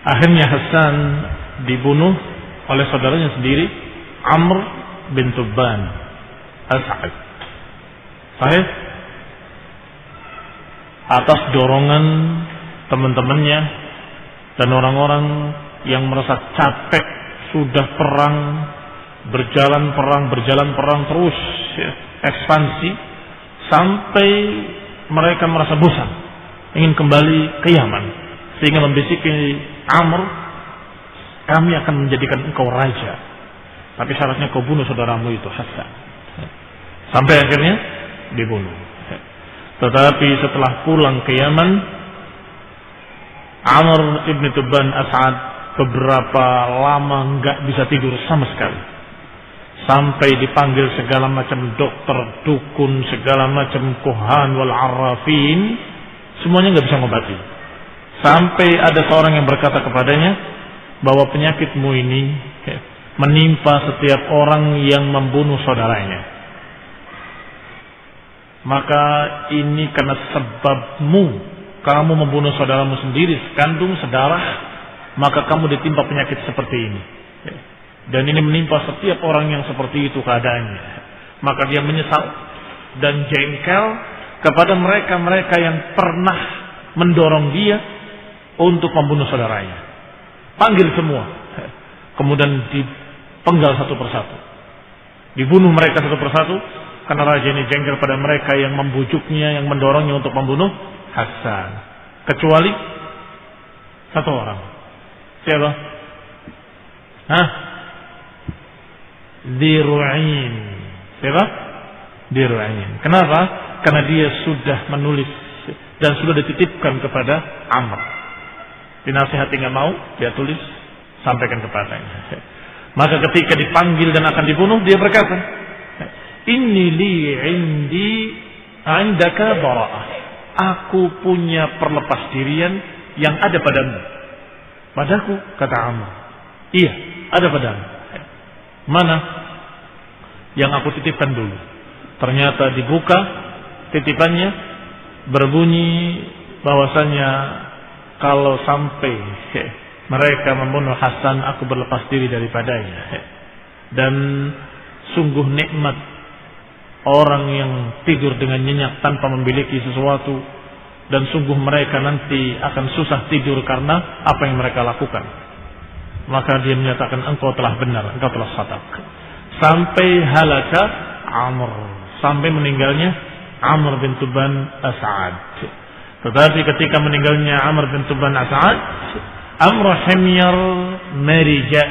Akhirnya Hasan dibunuh oleh saudaranya sendiri, Amr bin Tubban As'ad. Sahih? Atas dorongan teman-temannya dan orang-orang yang merasa capek sudah perang, berjalan perang terus ya, ekspansi sampai mereka merasa bosan, ingin kembali ke Yaman, sehingga membisiki Amr, kami akan menjadikan engkau raja, tapi syaratnya kau bunuh saudaramu itu Hasan. Sampai akhirnya dibunuh. Tetapi setelah pulang ke Yaman, Amr ibn Tubban As'ad beberapa lama nggak bisa tidur sama sekali, sampai dipanggil segala macam dokter, dukun, segala macam kuhan wal arrafin, semuanya nggak bisa ngobati. Sampai ada seorang yang berkata kepadanya bahwa penyakitmu ini menimpa setiap orang yang membunuh saudaranya. Maka ini karena sebabmu, kamu membunuh saudaramu sendiri, sekandung, sedarah, maka kamu ditimpa penyakit seperti ini. Dan ini menimpa setiap orang yang seperti itu keadaannya. Maka dia menyesal dan jengkel kepada mereka-mereka yang pernah mendorong dia untuk membunuh saudaranya. Panggil semua, kemudian dipenggal satu persatu, dibunuh mereka satu persatu, karena raja ini jengkel pada mereka yang membujuknya, yang mendorongnya untuk membunuh Hasan. Kecuali satu orang. Siapa? Diru'in. Siapa? Diru'in. Kenapa? Karena dia sudah menulis dan sudah dititipkan kepada Amr. Dinasihati nggak mau, dia tulis, sampaikan kepadanya. Maka ketika dipanggil dan akan dibunuh, dia berkata, "Inni li indi indaka bara'ah." Aku punya perlepas dirian yang ada padamu. Padaku, kata Amr. Iya, ada padamu. Mana? Yang aku titipkan dulu. Ternyata dibuka titipannya, berbunyi bahwasanya kalau sampai mereka membunuh Hasan, aku berlepas diri daripadanya. Dan sungguh nikmat orang yang tidur dengan nyenyak tanpa memiliki sesuatu, dan sungguh mereka nanti akan susah tidur karena apa yang mereka lakukan. Maka dia menyatakan, engkau telah benar, engkau telah sadak. Sampai halaka Amr, sampai meninggalnya Amr bin Tubban As'ad. Tetapi ketika meninggalnya Amr bin Tubban As'ad, Amr Himyar merija,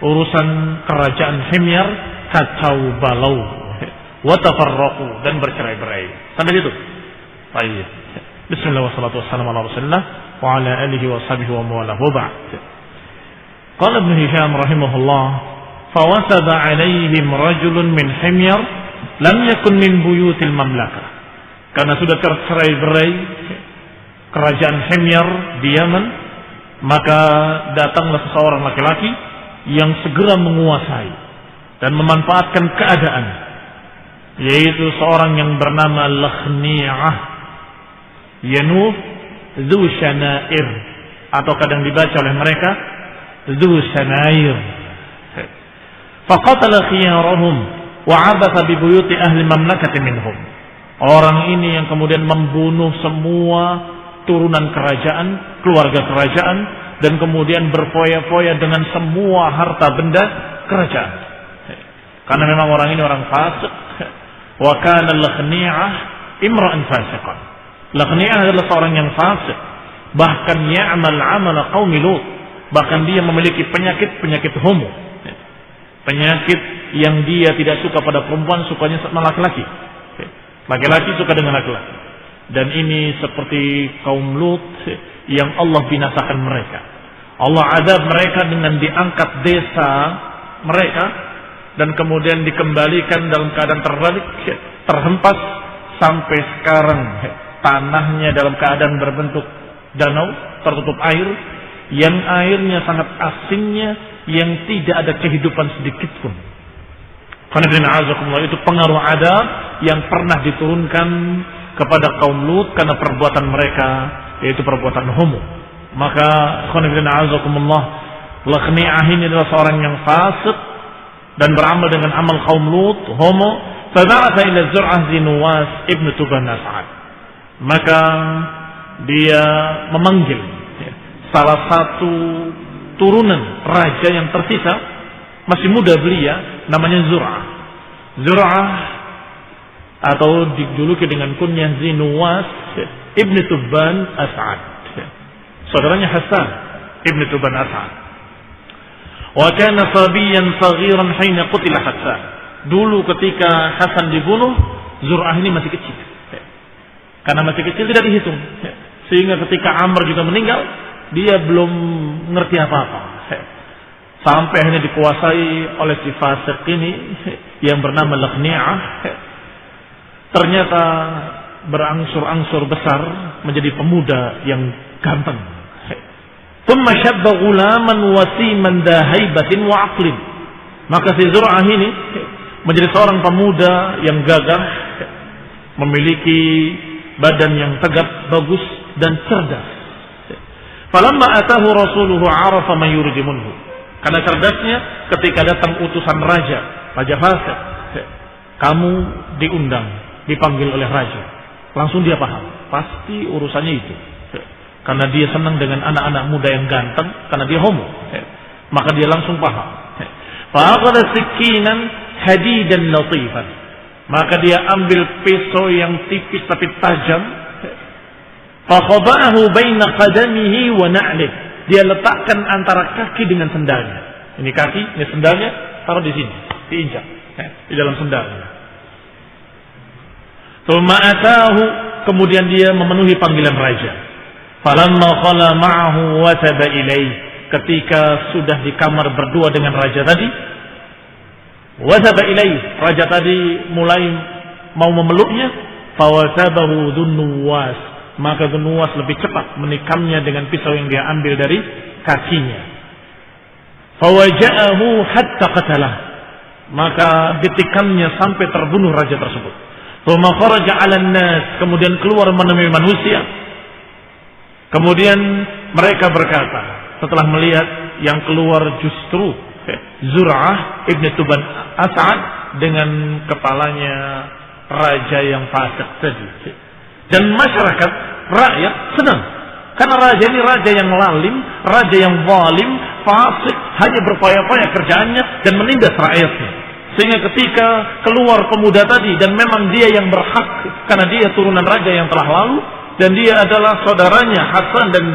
urusan kerajaan Himyar kacau balau, watafarraqu, dan bercerai-berai. Sampai itu. Baik. Bismillah wassalatu wassalamu ala Rasulillah wa ala alihi wa sahbihi wa mawala wa ba'd. Qala Ibn Hisham rahimahullah, fawasada alaihim rajulun min Himyar lam yakun min buyutil mamlakah. Karena sudah tercerai-berai kerajaan Himyar di Yaman, maka datanglah seseorang laki-laki yang segera menguasai dan memanfaatkan keadaan, yaitu seorang yang bernama Lakhni'ah Yanuf Dhu Shanair, atau kadang dibaca oleh mereka Dhu Shanair. Faqatala khiyarahum wa abatha bi buyuti ahli mamlakati minhum. Orang ini yang kemudian membunuh semua turunan kerajaan, keluarga kerajaan, dan kemudian berfoya-foya dengan semua harta benda kerajaan. Karena memang orang ini orang fasik. Wa kana Lakhni'ah imra'an fasiqan. Lakhni'ah adalah seorang yang fasik, bahkan ya'mal 'amala qaumi Lut, bahkan dia memiliki penyakit homo, penyakit yang dia tidak suka pada perempuan, sukanya sama laki-laki, laki-laki suka dengan laki-laki. Dan ini seperti kaum Lut yang Allah binasakan mereka. Allah azab mereka dengan diangkat desa mereka dan kemudian dikembalikan dalam keadaan terbalik, terhempas, sampai sekarang tanahnya dalam keadaan berbentuk danau, tertutup air, yang airnya sangat asinnya, yang tidak ada kehidupan sedikit pun. Itu pengaruh adab yang pernah diturunkan kepada kaum Lut karena perbuatan mereka, yaitu perbuatan homo. Maka Lakhni'ah ini adalah seorang yang fasik dan beramal dengan amal kaum Lut, homo. Fab'atha ila Zur'ah bin Nuwas ibn Tuban As'ad. Maka dia memanggil salah satu turunan raja yang tersisa, masih muda belia, namanya Zur'ah. Zur'ah atau dijuluki dengan kunyah Zinuwas ibn Tuban As'ad, saudaranya Hasan ibn Tuban As'ad. Wa kana sabiyan saghiran hina qutila Hasan. Dulu ketika Hasan dibunuh, Zur'ah ini masih kecil. Karena masih kecil tidak dihitung. Sehingga ketika Amr juga meninggal, dia belum ngerti apa-apa. Sampai akhirnya dikuasai oleh si fasik ini yang bernama Lakhni'ah. Ternyata berangsur-angsur besar menjadi pemuda yang ganteng. Thumma shabba ghulaman wasiman dahaibatin wa aqlin. Maka si Zur'ah ini menjadi seorang pemuda yang gagah, memiliki badan yang tegap, bagus dan cerdas. Falamma atahu rasuluhu arafa man yuridu minhu. Karena cerdasnya ketika datang utusan raja fasik, kamu diundang, dipanggil oleh raja. Langsung dia paham, pasti urusannya itu. Karena dia senang dengan anak-anak muda yang ganteng, karena dia homo. Maka dia langsung paham. Fa'aqada sikinan hadidan latifan. Maka dia ambil pisau yang tipis tapi tajam. Fakhaba'ahu baina qadamihi wa na'lih. Dia letakkan antara kaki dengan sendalnya. Ini kaki, ini sendalnya, taruh di sini, diinjak di dalam sendalnya. Tsumma atahu, kemudian dia memenuhi panggilan raja. Falamma khala ma'ahu wataba ilaih. Ketika sudah di kamar berdua dengan raja tadi, wataba ilaih, raja tadi mulai mau memeluknya. Fawatabahu Dzunnuwas, maka Dzunnuwas lebih cepat menikamnya dengan pisau yang dia ambil dari kakinya. Fawaja'ahu hatta qatalah, maka ditikamnya sampai terbunuh raja tersebut. Tsumma kharaja 'alan nas, kemudian keluar menemui manusia. Kemudian mereka berkata, setelah melihat yang keluar justru Zur'ah ibn Tuban As'ad dengan kepalanya raja yang fasik tadi. Dan masyarakat, rakyat senang. Karena raja ini raja yang lalim, raja yang zalim, fasik, hanya berpaya-paya kerjaannya dan menindas rakyatnya. Sehingga ketika keluar pemuda tadi, dan memang dia yang berhak, karena dia turunan raja yang telah lalu, dan dia adalah saudaranya Hasan dan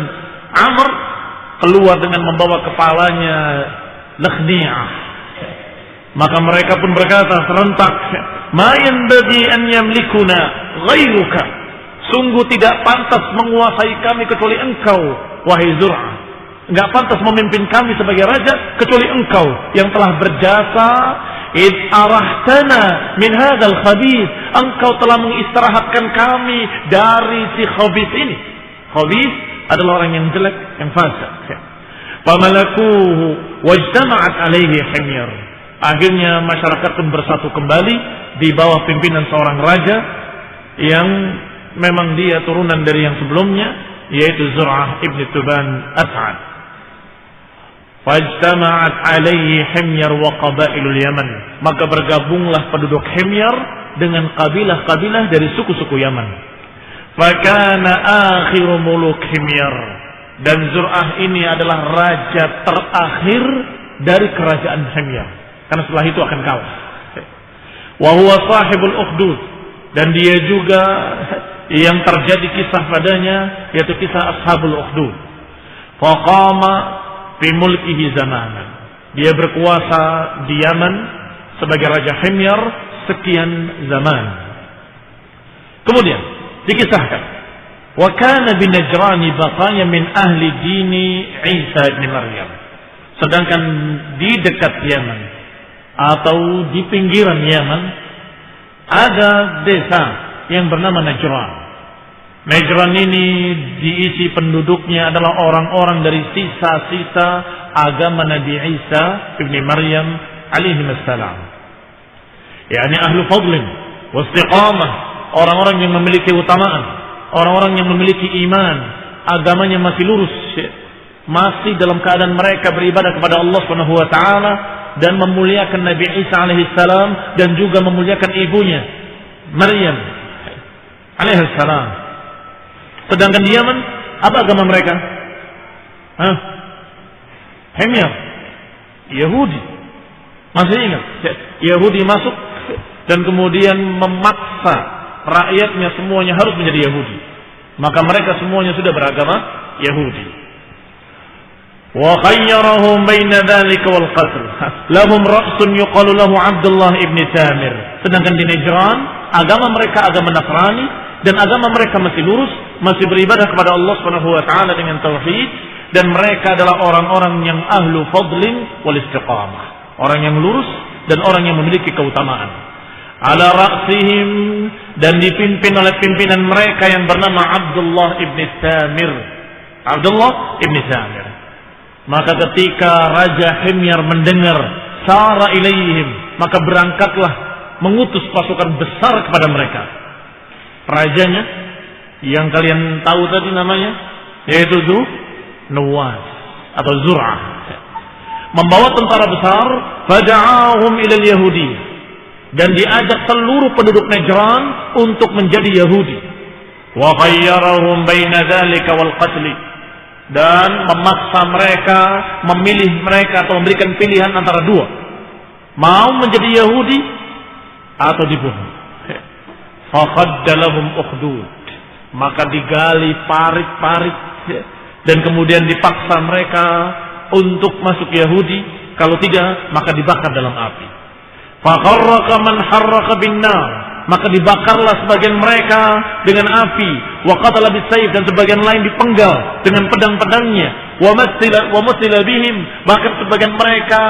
Amr, keluar dengan membawa kepalanya Lakhni'ah. Maka mereka pun berkata serentak, "Ma yanbaghi an yamlikuna ghairuka." Sungguh tidak pantas menguasai kami kecuali engkau, wahai Zur'ah. Enggak pantas memimpin kami sebagai raja kecuali engkau yang telah berjasa. Id arahtana min hadzal khabith, engkau telah mengistirahatkan kami dari si khabith ini. Khabith adalah orang yang jelek, yang fasik. Famalakuhu wajtama'at alaihi himyar. Akhirnya masyarakat pun bersatu kembali di bawah pimpinan seorang raja yang memang dia turunan dari yang sebelumnya, yaitu Zur'ah ibn Tuban As'ad. Fajtama'at alaihi himyar wa qabailul Yaman. Maka bergabunglah penduduk Himyar dengan kabilah-kabilah dari suku-suku Yaman. Fakana akhiru muluk Himyar. Dan Zur'ah ini adalah raja terakhir dari kerajaan Himyar. Karena setelah itu akan kalah. Wa huwa sahibul ukhdud. Dan dia juga yang terjadi kisah padanya, yaitu kisah Ashabul Ukhdud. Faqama fi mulkihi zamanan. Dia berkuasa di Yaman sebagai raja Himyar sekian zaman. Kemudian dikisahkan, wa kana bi Najran baqaya min ahli dini Isa bin Maryam. Sedangkan di dekat Yaman atau di pinggiran Yaman ada desa yang bernama Najran. Najran ini diisi penduduknya adalah orang-orang dari sisa-sisa agama Nabi Isa ibn Maryam alaihi wassalam. yakni ahlu fadlin wa istiqamah, orang-orang yang memiliki utamaan, orang-orang yang memiliki iman, agamanya masih lurus, masih dalam keadaan mereka beribadah kepada Allah Subhanahu wa taala dan memuliakan Nabi Isa alaihi salam dan juga memuliakan ibunya Maryam alaihi salam. Sedangkan di Yaman apa agama mereka? Himyar, Yahudi. Masih ingat? Yahudi masuk dan kemudian memaksa rakyatnya semuanya harus menjadi Yahudi. Maka mereka semuanya sudah beragama Yahudi. Wa khayyarahum baina dzalika wal qatl. Lahum ra'sun yuqalu lahu Abdullah ibn Tamir. Sedangkan di Najran agama mereka agama Nasrani dan agama mereka masih lurus, masih beribadah kepada Allah Subhanahu wa taala dengan tauhid, dan mereka adalah orang-orang yang ahlu fadlin wal istiqamah. Orang yang lurus dan orang yang memiliki keutamaan. Ala ra'sihim, dan dipimpin oleh pimpinan mereka yang bernama Abdullah ibn Tamir. Abdullah ibn Tamir. Maka ketika Raja Himyar mendengar sara ilaihim, maka berangkatlah mengutus pasukan besar kepada mereka. Rajanya yang kalian tahu tadi namanya, yaitu Nuwas atau Zur'ah, membawa tentara besar, fada'ahum ilal Yahudi, dan diajak seluruh penduduk Najran untuk menjadi Yahudi. Wa khayyarahum baina dzalika wal qatl, dan memaksa mereka, memilih mereka atau memberikan pilihan antara dua, mau menjadi Yahudi atau dibunuh. Faqadda lahum ukhdud, maka digali parit-parit dan kemudian dipaksa mereka untuk masuk Yahudi, kalau tidak maka dibakar dalam api. Faqarraqa man harraqa bin-nar, maka dibakarlah sebagian mereka dengan api, wa qatala bis-sayf, dan sebagian lain dipenggal dengan pedang-pedangnya, wa mutila bihim, bahkan sebagian mereka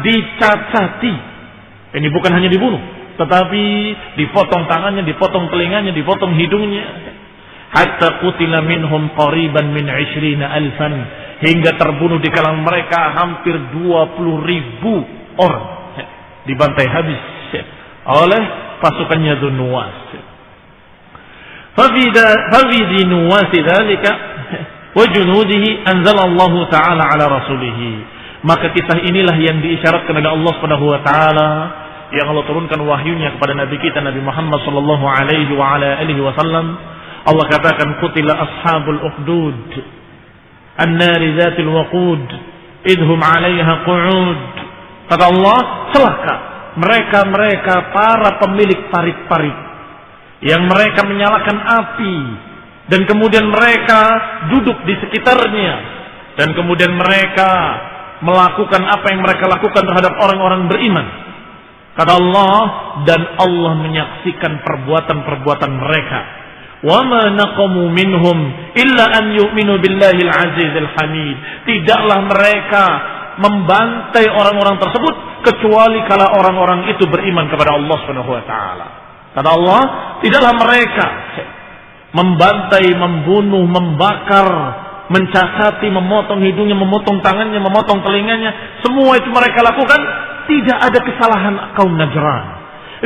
dicacati. Ini bukan hanya dibunuh, tetapi dipotong tangannya, dipotong telinganya, dipotong hidungnya. Hatta qutila minhum qariban min 20,000, hingga terbunuh di kalangan mereka hampir 20.000 orang, dibantai habis oleh pasukannya Nuwas. Fafidi Nuwas dzalika wa junudihi anzalallahu ta'ala ala rasulih. Maka kisah inilah yang diisyaratkan oleh Allah Subhanahu wa taala, yang Allah turunkan wahyunya kepada nabi kita Nabi Muhammad sallallahu alaihi wa ala alihi wasallam. Allah katakan qutila ashabul ukhdud an-nari dzatil waqud idhum 'alaiha qu'ud. Kata Allah, celaka mereka para pemilik parit-parit yang mereka menyalakan api dan kemudian mereka duduk di sekitarnya dan kemudian mereka melakukan apa yang mereka lakukan terhadap orang-orang beriman. Kata Allah, dan Allah menyaksikan perbuatan-perbuatan mereka. Wa ma naqamu minhum illa an yu'minu billahil azizil hamid. Tidaklah mereka membantai orang-orang tersebut kecuali kalau orang-orang itu beriman kepada Allah Subhanahu wa taala. Kata Allah, tidaklah mereka membantai, membunuh, membakar, mencacati, memotong hidungnya, memotong tangannya, memotong telinganya. Semua itu mereka lakukan, tidak ada kesalahan kaum Najran.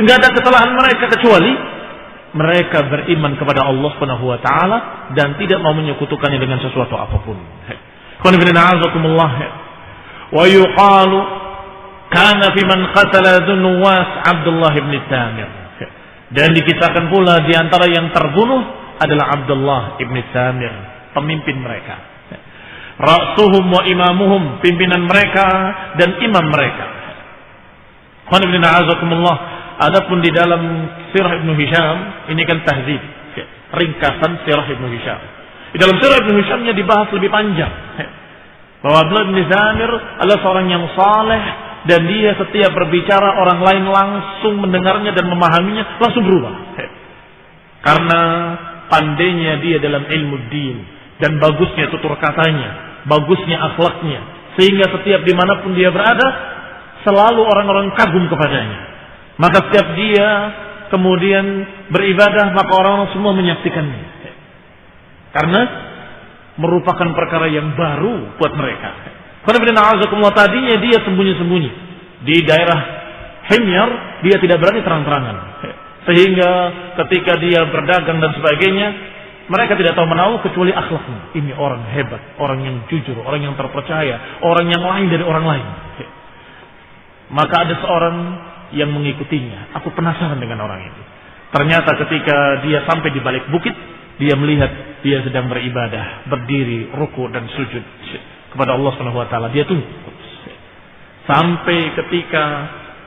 Enggak ada kesalahan mereka kecuali mereka beriman kepada Allah Subhanahu wa taala dan tidak mau menyekutukannya dengan sesuatu apapun. Wa yuqalu kana fi man qatala Nuwas Abdullah ibn Tamir. Dan dikisahkan pula di antara yang terbunuh adalah Abdullah ibn Tamir, pemimpin mereka. Ra'suhum wa imamuhum, pimpinan mereka dan imam mereka. Adapun di dalam Sirah Ibnu Hisham, ini kan tahdzib, ringkasan Sirah Ibnu Hisham. Di dalam Sirah Ibnu Hishamnya dibahas lebih panjang bahwa Abdullah bin Tamir adalah seorang yang saleh dan dia setiap berbicara orang lain langsung mendengarnya dan memahaminya, langsung berubah. Karena pandainya dia dalam ilmu din dan bagusnya tutur katanya, bagusnya akhlaknya, sehingga setiap dimanapun dia berada selalu orang-orang kagum kepadanya. Maka setiap dia kemudian beribadah, maka orang-orang semua menyaksikannya. Karena merupakan perkara yang baru buat mereka. Karena tadinya dia sembunyi-sembunyi di daerah Himyar, dia tidak berani terang-terangan. Sehingga ketika dia berdagang dan sebagainya, Mereka tidak tahu menahu kecuali akhlaknya. Ini orang hebat, orang yang jujur, orang yang terpercaya, orang yang lain dari orang lain. Maka ada seorang yang mengikutinya. Aku penasaran dengan orang ini. Ternyata ketika dia sampai di balik bukit, dia melihat dia sedang beribadah, berdiri, ruku dan sujud kepada Allah Subhanahu wa taala. Dia tunggu sampai ketika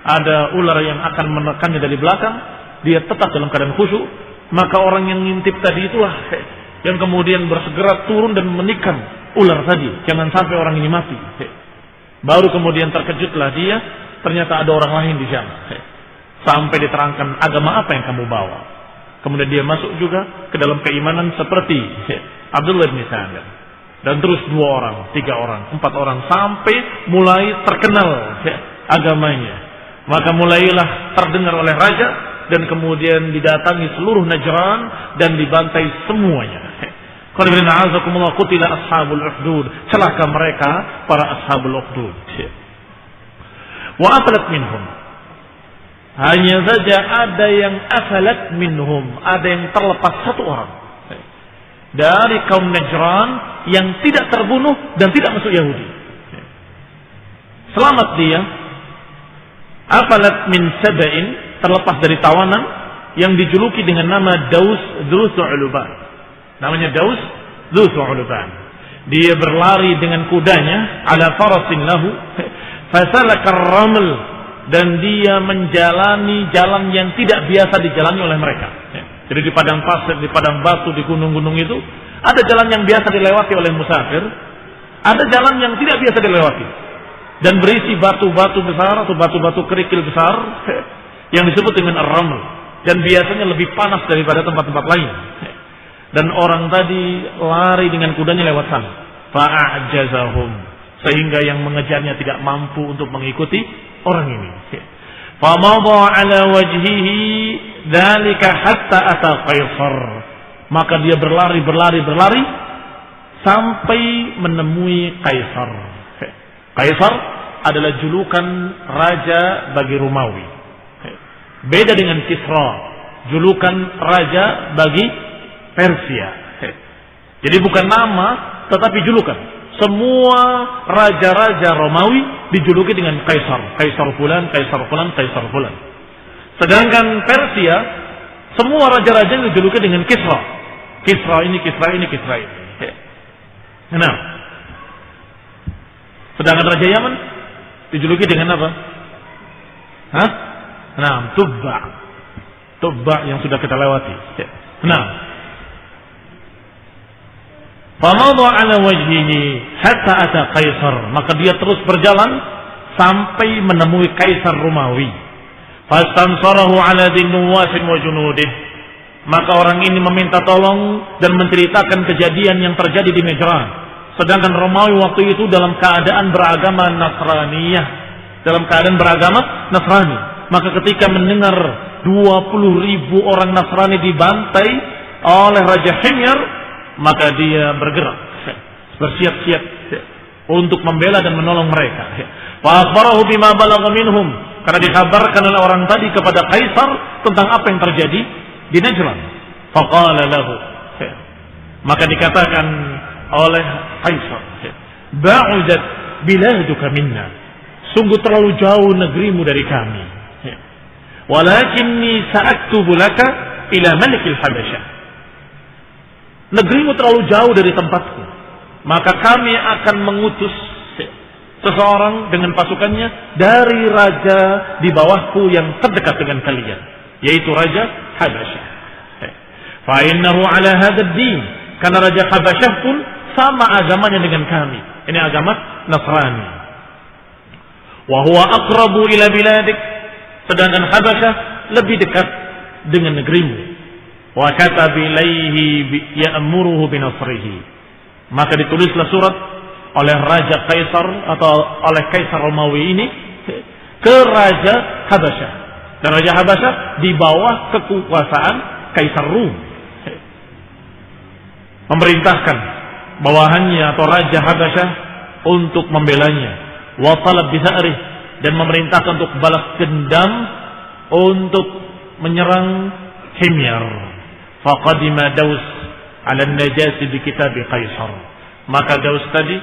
ada ular yang akan menekannya dari belakang, dia tetap dalam keadaan khusyuk. Maka orang yang ngintip tadi itulah yang kemudian bersegera turun dan menikam ular tadi. Jangan sampai orang ini mati. Baru kemudian terkejutlah dia, ternyata ada orang lain di sana. Sampai diterangkan, agama apa yang kamu bawa? Kemudian dia masuk juga ke dalam keimanan seperti Abdullah bin Sa'ad. Dan terus 2 orang, 3 orang, 4 orang, sampai mulai terkenal agamanya. Maka mulailah terdengar oleh raja, dan kemudian didatangi seluruh Najran dan dibantai semuanya. Qutila ashabul ukhdud, celaka mereka para ashabul ukhdud. Wa afalat minhum, hanya saja ada yang afalat minhum, ada yang terlepas 1 orang dari kaum Najran yang tidak terbunuh dan tidak masuk Yahudi. Selamat dia. Afalat min sab'in, terlepas dari tawanan yang dijuluki dengan nama Daus Dzul'uluban. Namanya Daus Dzul'uluban. Dia berlari dengan kudanya ala farasin lahu fasalakar raml, dan dia menjalani jalan yang tidak biasa dijalani oleh mereka. Jadi di padang pasir, di padang batu, di gunung-gunung itu ada jalan yang biasa dilewati oleh musafir, ada jalan yang tidak biasa dilewati dan berisi batu-batu besar atau batu-batu kerikil besar yang disebut dengan ar-raml, dan biasanya lebih panas daripada tempat-tempat lain. Dan orang tadi lari dengan kudanya lewat sana. Fa'ajazahum, sehingga yang mengejarnya tidak mampu untuk mengikuti orang ini. Famadha ala wajhihi dzalika hatta ata Qaisar. Maka dia berlari sampai menemui Kaisar. Kaisar adalah julukan raja bagi Romawi. Beda dengan Kisra, julukan raja bagi Persia. Jadi bukan nama, tetapi julukan. Semua raja-raja Romawi dijuluki dengan Kaisar. Kaisar fulan, Kaisar fulan, Kaisar fulan. Sedangkan Persia, semua raja-raja dijuluki dengan Kisra. Kisra ini, Kisra ini, Kisra ini. Nah, sedangkan Raja Yaman dijuluki dengan apa? Hah? Nah, Tubba. Tubba yang sudah kita lewati. Nah, famadha ala wajhihi hatta ata Kaisar, maka dia terus berjalan sampai menemui Kaisar Romawi. Fastansarahu ala Dinnuwas wa junudih. Maka orang ini meminta tolong dan menceritakan kejadian yang terjadi di Najran. Sedangkan Romawi waktu itu dalam keadaan beragama Nasraniyah, dalam keadaan beragama Nasrani. Maka ketika mendengar 20.000 orang Nasrani dibantai oleh Raja Himyar, maka dia bergerak, bersiap-siap untuk membela dan menolong mereka. Fa akhbarahu bima balagha minhum, karena dikabarkan oleh orang tadi kepada Kaisar tentang apa yang terjadi di Najran. Faqala lahu, maka dikatakan oleh Kaisar, ba'udat biladuka minna, sungguh terlalu jauh negerimu dari kami. Walakinni sa'aktubu laka ila malikil Habasyah, negerimu terlalu jauh dari tempatku, maka kami akan mengutus seseorang dengan pasukannya dari raja di bawahku yang terdekat dengan kalian, yaitu Raja Habasyah. Fa innahu ala hadzal din, karena Raja Habasyah pun sama agamanya dengan kami. Ini agama Nasrani. Wa huwa aqrabu ila biladik, sedangkan Habasyah lebih dekat dengan negerimu. Wa kataba ilaihi ya'muruhu binasrihi, maka ditulislah surat oleh Raja Kaisar atau oleh Kaisar Romawi ini ke Raja Habasyah. Dan Raja Habasyah di bawah kekuasaan Kaisar Rum, memerintahkan bawahannya atau Raja Habasyah untuk membelanya, wa talab bisa'rih, dan memerintahkan untuk balas dendam untuk menyerang Himyar. Faqadima Daus ala Najasi bi kitab Kaisar. Maka Daus tadi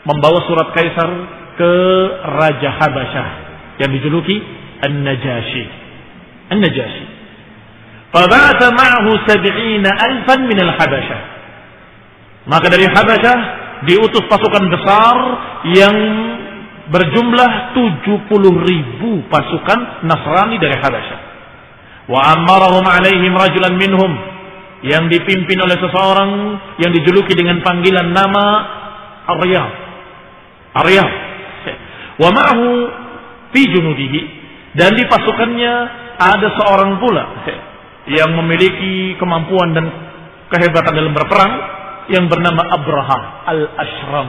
membawa surat Kaisar ke Raja Habasyah yang dijuluki An-Najashi. An-Najashi. Faba'atha ma'ahu 70,000 min al-Habasyah. Maka dari Habasyah diutus pasukan besar yang berjumlah 70,000 pasukan Nasrani dari Habasyah. Wa ammarahum 'alaihim rajulan minhum, yang dipimpin oleh seseorang yang dijuluki dengan panggilan nama Aryab. Aryab. Wa ma'ahu fi junudihi, dan di pasukannya ada seorang pula yang memiliki kemampuan dan kehebatan dalam berperang yang bernama Abraha al-Ashram.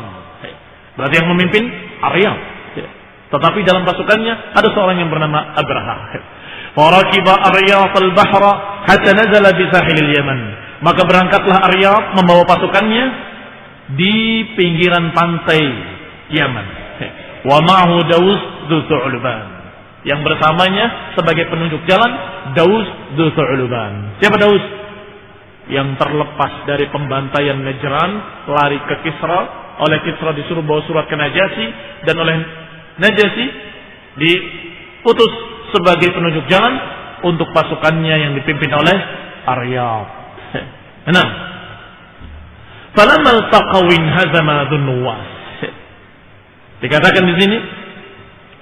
Berarti yang memimpin Aryab. Tetapi dalam pasukannya ada seorang yang bernama Abraha. Farakiba Aryab al-bahra hatta nazala bi sahilil Yaman. Maka berangkatlah Aryab membawa pasukannya di pinggiran pantai Yaman. Wa ma'hu Daus dzu Thu'luban. Yang bersamanya sebagai penunjuk jalan Daus dzu Thu'luban. Siapa Daus? Yang terlepas dari pembantaian Najran, lari ke Kisra. Oleh Kisra disuruh bawa surat ke Najasi, dan oleh Najasi diutus sebagai penunjuk jalan untuk pasukannya yang dipimpin oleh Aryab. Nah, falamma altaqaw hazama Dzunnuwas. Dikatakan di sini,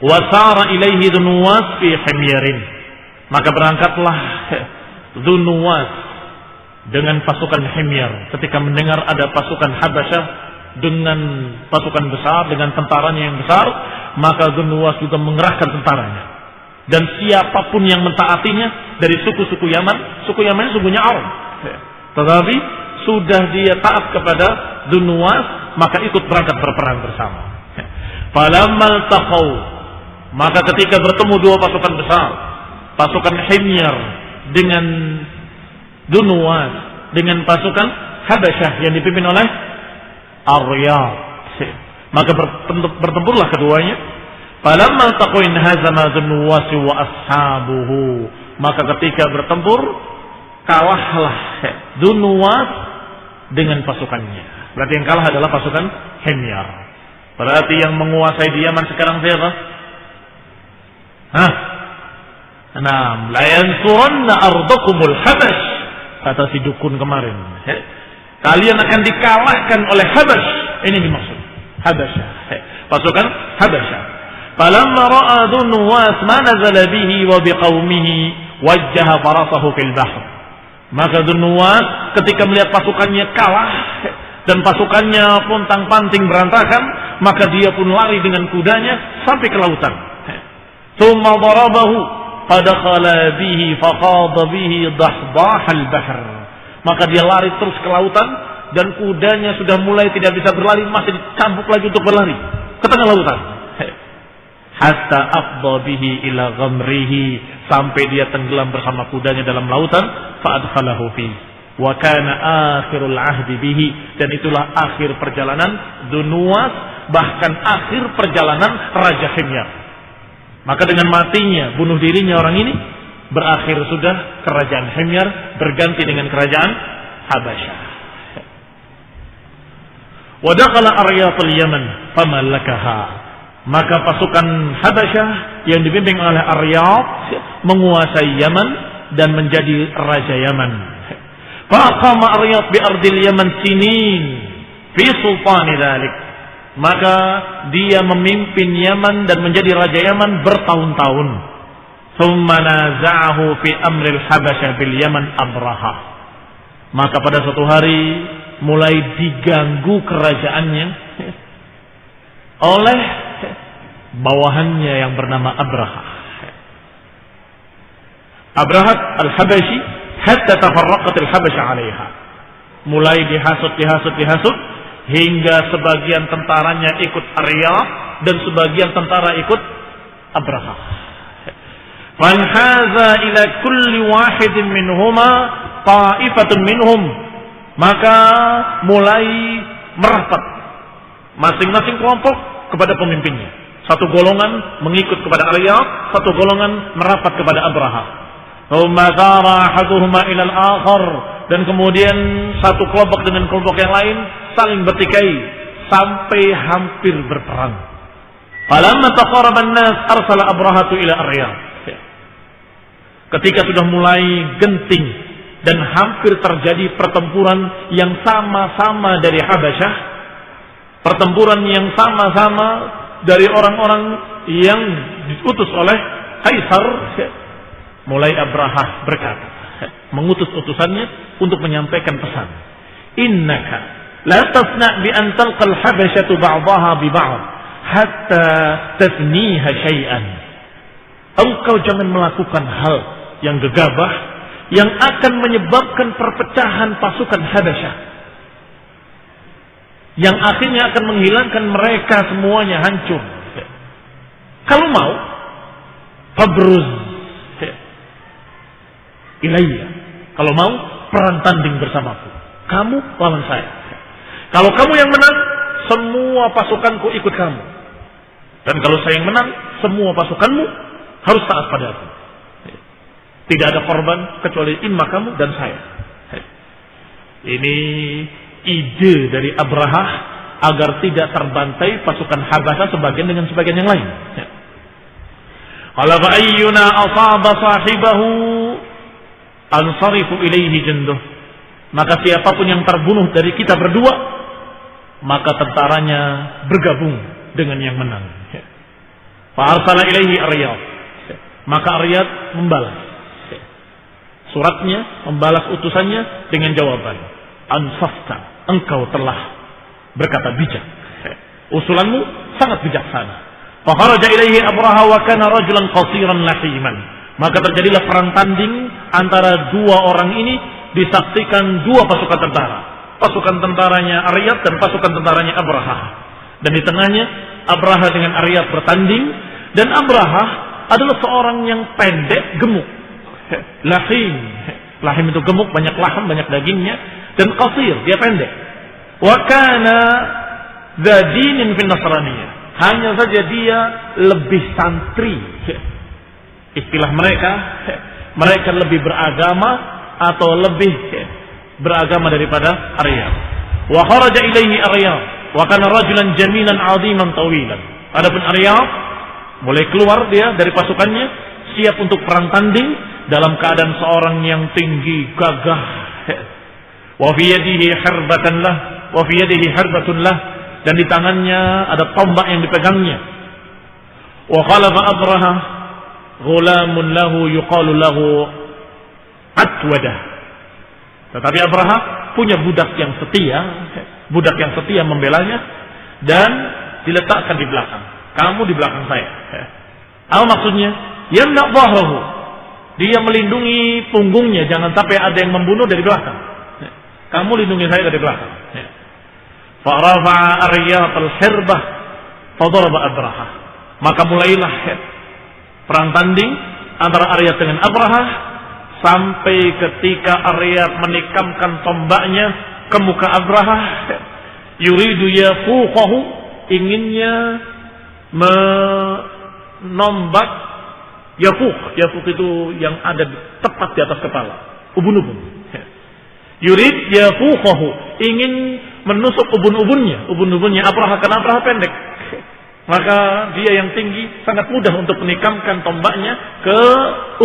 wasara ilaihi Dzunnuwas fi himyarin. Maka berangkatlah Dzunnuwas dengan pasukan Himyar ketika mendengar ada pasukan Habasyah dengan pasukan besar, dengan tentaranya yang besar, maka Dzunnuwas juga mengerahkan tentaranya. Dan siapapun yang mentaatinya dari suku-suku Yaman, suku Yaman sukunya Arab, tetapi sudah dia taat kepada Dzunnuwas, maka ikut berangkat berperang bersama. Falammal taqaw, maka ketika bertemu dua pasukan besar, pasukan Himyar dengan Dzunnuwas dengan pasukan Habasyah yang dipimpin oleh Aryab, maka bertempurlah keduanya. Falamma taqaw hazama Dzunnuwas wa ashabuhu, maka ketika bertempur kalahlah Dzunnuwas dengan pasukannya. Berarti yang kalah adalah pasukan Himyar. Berarti yang menguasai di Yaman sekarang siapa? La yansuranna ardakumul Habash, kata si dukun kemarin. Kalian akan dikalahkan oleh Habash. Ini dimaksud Habasyah, pasukan Habasyah. Falamma ra'a Dzunnuwas ma nazala bihi wa biqaumihi wajjaha farasahu fil bahr. Maka Dzunnuwas ketika melihat pasukannya kalah dan pasukannya pontang-panting berantakan, maka dia pun lari dengan kudanya sampai ke lautan. Tsumma darabahu fadakhala bihi faqada bihi dahdah al-bahr. Maka dia lari terus ke lautan dan kudanya sudah mulai tidak bisa berlari, masih dicambuk lagi untuk berlari ke tengah lautan. Hatta afdha bihi ila ghamrihi, sampai dia tenggelam bersama kudanya dalam lautan. Fa adkhalahu fi wa kana akhirul ahdi bihi, dan itulah akhir perjalanan Dzunnuwas, bahkan akhir perjalanan Raja Himyar. Maka dengan matinya, bunuh dirinya orang ini, berakhir sudah kerajaan Himyar berganti dengan kerajaan Habasyah. Wa dakhala Aryatul Yaman famallakaha. Maka pasukan Habasyah yang dibimbing oleh Aryab menguasai Yaman dan menjadi raja Yaman. Faqama Aryab bi ardil Yaman sinin fi sultani dzalik. Maka dia memimpin Yaman dan menjadi raja Yaman bertahun-tahun. Tsumma naza'ahu fi amril Habasyah bil Yaman Abraha. Maka pada suatu hari mulai diganggu kerajaannya oleh bawahannya yang bernama Abraha. Abraha al-Habashi hatta tafarraqat al-Habasyah 'alaiha. Mulai dihasut hingga sebagian tentaranya ikut Aryab dan sebagian tentara ikut Abraha. Fanhaza ila kulli wahidin minhuma ta'ifatun minhum. Maka mulai merapat masing-masing kelompok kepada pemimpinnya. Satu golongan mengikut kepada Aryab, satu golongan merapat kepada Abraha. Thumma sara ahaduhuma ila al-akhar dan kemudian satu kelompok dengan kelompok yang lain saling bertikai sampai hampir berperang. Falamma taqarraba an-nas arsala Abrahatu ila Aryab. Ketika sudah mulai genting dan hampir terjadi pertempuran yang sama-sama dari Habasyah, pertempuran yang sama-sama dari orang-orang yang diutus oleh Kaisar, mulai Abrahah berkata, mengutus utusannya untuk menyampaikan pesan. Innaka la tasna' bi an talqa al-habasyatu ba'daha bi ba'd hatta tasniha syai'an. Engkau jangan melakukan hal yang gegabah yang akan menyebabkan perpecahan pasukan Habasyah, yang akhirnya akan menghilangkan mereka semuanya, hancur. Kalau mau, fabruz ilayya. Kalau mau, perang tanding bersamaku. Kamu lawan saya. Kalau kamu yang menang, semua pasukanku ikut kamu. Dan kalau saya yang menang, semua pasukanmu harus taat padaku. Tidak ada korban kecuali imma kamu dan saya. Ini ide dari Abrahah agar tidak terbantai pasukan Habasyah sebagian dengan sebagian yang lain. Qala fa ayyuna asaba sahibahu ansarifu ilaihi junduh. Maka siapapun yang terbunuh dari kita berdua, maka tentaranya bergabung dengan yang menang. Fa arsala ilaihi Aryab. Maka Aryab membalas suratnya, membalas utusannya dengan jawaban, ansafta, engkau telah berkata bijak. Usulanmu sangat bijaksana. Fa kharaja ilaihi Abraha wa kana rajulan qasiran lahiman. Maka terjadilah perang tanding antara dua orang ini, disaksikan dua pasukan tentara. Pasukan tentaranya Aryab dan pasukan tentaranya Abraha. Dan di tengahnya Abraha dengan Aryab bertanding, dan Abraha adalah seorang yang pendek, gemuk. Lahim. Lahim itu gemuk, banyak laham, banyak dagingnya, dan qasir, dia pendek. Wa kana dza dinin fin nasraniyah. Hanya saja dia lebih santri. Istilah mereka lebih beragama atau lebih beragama daripada Aryab. Wa kharaja ilaihi Aryab wa kana rajulan jamilan 'aziman tawilan. Adapun Aryab mulai keluar dia dari pasukannya, siap untuk perang tanding dalam keadaan seorang yang tinggi, gagah. Wa fi yadihi harbatan lah, wa fi yadihi harbatun lah, dan di tangannya ada tombak yang dipegangnya. Wa khalafa Abraha ghulamun lahu yuqalu lahu Atwadah. Tetapi Abraha punya budak yang setia membelanya dan diletakkan di belakang. Kamu di belakang saya. Apa maksudnya? Yamna dhahrahu. Dia melindungi punggungnya, jangan sampai ada yang membunuh dari belakang. Kamu lindungi saya dari belakang. Fa rafa'a Aryab al-hirbah fa daraba Abraha. Maka mulailah perang tanding antara Aryab dengan Abraha, sampai ketika Aryab menikamkan tombaknya ke muka Abraha, yuridu yafuqahu, inginnya menombak. Yafuq itu yang ada tepat di atas kepala, ubun-ubun. Yurid yafuqahu, ingin menusuk ubun-ubunnya Abraha, karena Abraha pendek. Maka dia yang tinggi sangat mudah untuk menikamkan tombaknya ke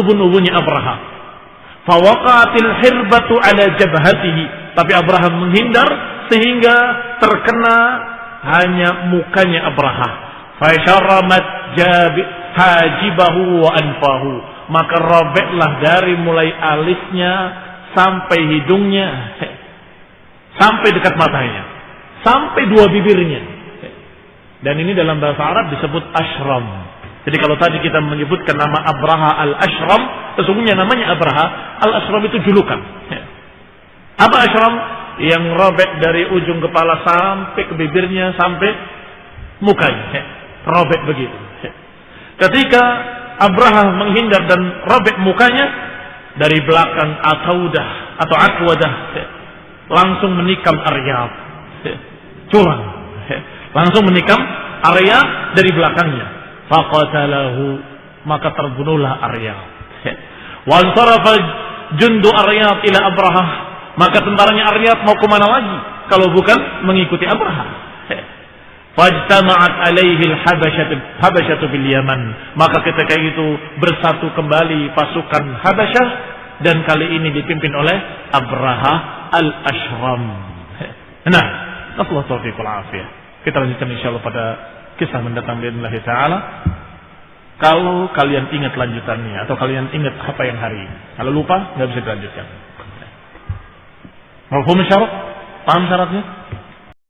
ubun-ubunnya Abraha. Fawaqatil hirbatu ala jabhatihi, tapi Abraha menghindar sehingga terkena hanya mukanya Abraha. Fasyaramat hajibahu wa anfahu, maka robeklah dari mulai alisnya sampai hidungnya, sampai dekat matanya, sampai dua bibirnya. Dan ini dalam bahasa Arab disebut ashram. Jadi kalau tadi kita menyebutkan nama Abraha al-Ashram, sesungguhnya namanya Abraha al-Ashram itu julukan. Apa ashram? Yang robek dari ujung kepala sampai ke bibirnya, sampai mukanya, robek begitu. Ketika Abraha menghindar dan robek mukanya, dari belakang Atwadah langsung menikam Aryab, curang, langsung menikam Aryab dari belakangnya. Faqatalahu, maka terbunuhlah Aryab. Wa ansarafa jundu Aryab ila Abraha, Maka tentaranya Aryab mau kemana lagi kalau bukan mengikuti Abraha? Fajtama'at alaihi al-habasyatu bil Yaman. Maka ketika itu bersatu kembali pasukan Habasyah, dan kali ini dipimpin oleh Abraha al-Ashram. Nah, nasallahu taufiq wal afiyah. Kita lanjutkan insyaallah pada kisah mendatang biidznillah taala. Kalau kalian ingat lanjutannya atau kalian ingat apa yang hari ini. Kalau lupa nggak bisa dilanjutkan. Mafhum syarat? Paham syaratnya?